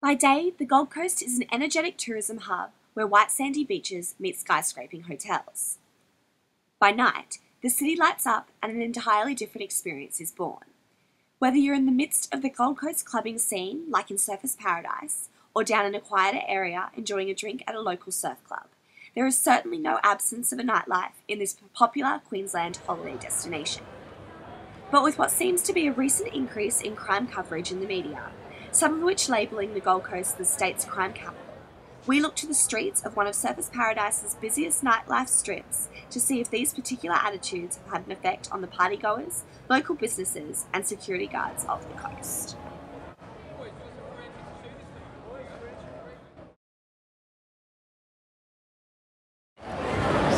By day, the Gold Coast is an energetic tourism hub where white sandy beaches meet skyscraping hotels. By night, the city lights up and an entirely different experience is born. Whether you're in the midst of the Gold Coast clubbing scene, like in Surfers Paradise, or down in a quieter area enjoying a drink at a local surf club, there is certainly no absence of a nightlife in this popular Queensland holiday destination. But with what seems to be a recent increase in crime coverage in the media, some of which labelling the Gold Coast the state's crime capital, we look to the streets of one of Surfers Paradise's busiest nightlife strips to see if these particular attitudes have had an effect on the partygoers, local businesses and security guards of the coast.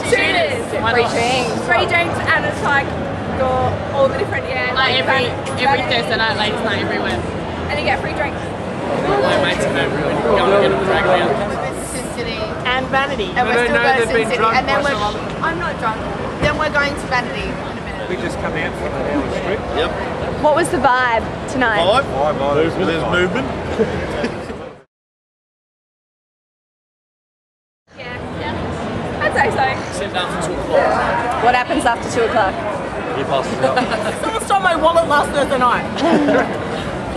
Shooters! Free drinks and it's like got all the different, like every Thursday night, ladies night everywhere. And you get free drinks. My mates and everyone go and get them dragged down. Sin City. And Vanity. And we're still going to Sin City. And then I'm not drunk. then we're going to Vanity in a minute. We just come out from the street. Yep. What was the vibe tonight? There's movement. I'd say so. Sit down for 2 o'clock. What happens after 2 o'clock? He passes out. Someone stole my wallet last Thursday night.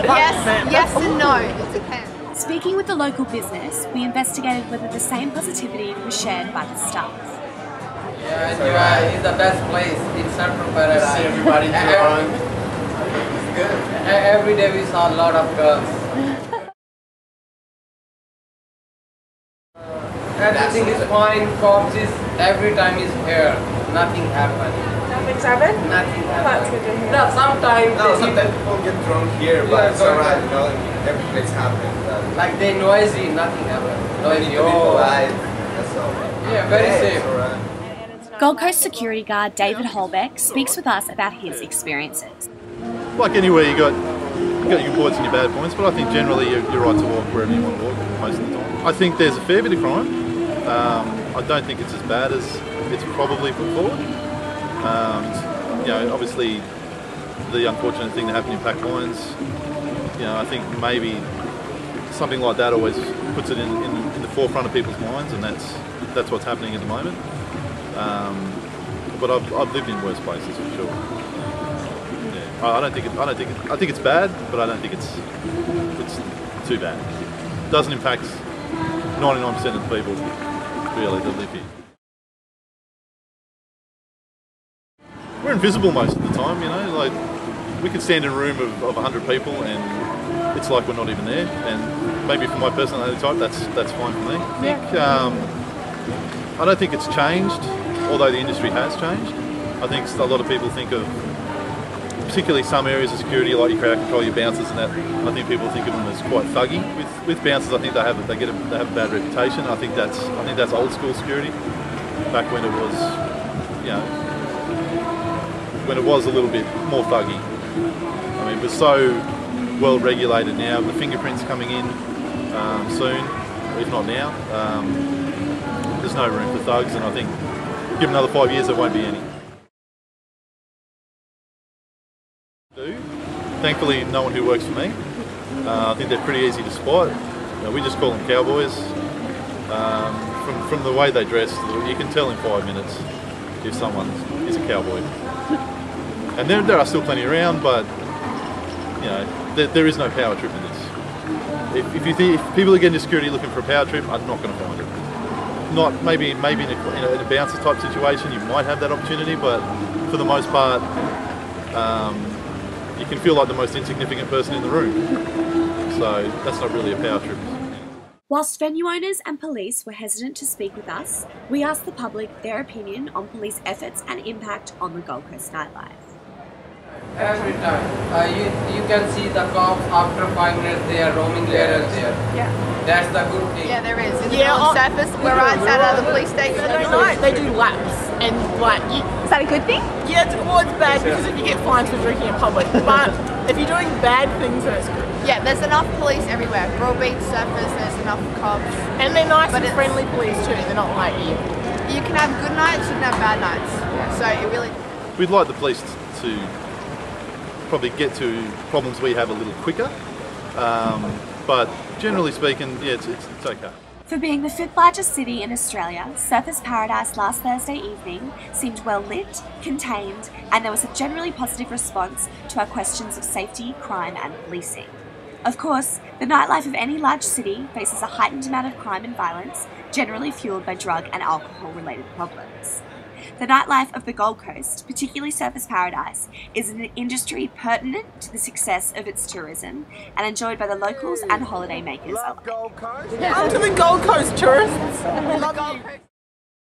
Yes and no. It depends. Speaking with the local business, we investigated whether the same positivity was shared by the staff. Yeah, it's the best place in Central Paradise. See everybody drunk. It's good. Every day we saw a lot of girls. Everything is fine, cops is every time is here. Nothing happened. Nothing's happened? Nothing That's happened. good to hear. No, sometimes people get drunk here, but it's alright, you know, every place happens. like they noisy, nothing happened. Noisy, Be polite, that's all. Yeah, very safe. It's alright. Gold Coast security guard David Holbeck speaks with us about his experiences. Like anywhere, you got your good points and your bad points, but I think generally you're right to walk wherever you want to walk most of the time. I think there's a fair bit of crime. I don't think it's as bad as it's probably put forward. You know, obviously the unfortunate thing that happened in Pack Lions, you know, I think maybe something like that always puts it in the forefront of people's minds, and that's what's happening at the moment. But I've lived in worse places for sure. Yeah, I think it's bad, but I don't think it's too bad. It doesn't impact 99% of the people really that live here. We're invisible most of the time, you know, like we could stand in a room of 100 people and it's like we're not even there, and maybe for my personality type that's fine for me. I don't think it's changed, although the industry has changed. I think a lot of people think of particularly some areas of security like your crowd control, your bouncers and that. I think people think of them as quite thuggy. With bouncers, I think they have a bad reputation. I think that's old school security. Back when it was, you know, when it was a little bit more thuggy. I mean, we're so well regulated now. The fingerprints coming in soon, if not now. There's no room for thugs, and I think give another 5 years, there won't be any. Thankfully, no one who works for me. I think they're pretty easy to spot. You know, we just call them cowboys. From the way they dress, you can tell in 5 minutes if someone is a cowboy. And there are still plenty around, but you know, there is no power trip in this. If people are getting to security looking for a power trip, I'm not going to find it. Not maybe in a bouncer type situation, you might have that opportunity, but for the most part, you can feel like the most insignificant person in the room. So that's not really a power trip. Whilst venue owners and police were hesitant to speak with us, we asked the public their opinion on police efforts and impact on the Gold Coast nightlife. Every time. You can see the cops after 5 minutes they are roaming here and there. Yeah. That's the good thing. Yeah, there is. In the Gold Surfers, we're right outside of the police station. They do laps, and like Is that a good thing? yeah, it's bad because if you get fines for drinking in public, but if you're doing bad things, then it's good. Yeah, there's enough police everywhere. Broadbeach Surfers, there's enough cops. And they're nice But and it's- friendly police too. They're not like you. You can have good nights, you can have bad nights. So it really... We'd like the police to probably get to problems we have a little quicker. but generally speaking, yeah, it's okay. For being the 5th largest city in Australia, Surfers Paradise last Thursday evening seemed well lit, contained, and there was a generally positive response to our questions of safety, crime and policing. Of course, the nightlife of any large city faces a heightened amount of crime and violence, generally fueled by drug and alcohol related problems. The nightlife of the Gold Coast, particularly Surfers Paradise, is an industry pertinent to the success of its tourism and enjoyed by the locals and holiday makers alike. Come to the Gold Coast, tourists. We love you.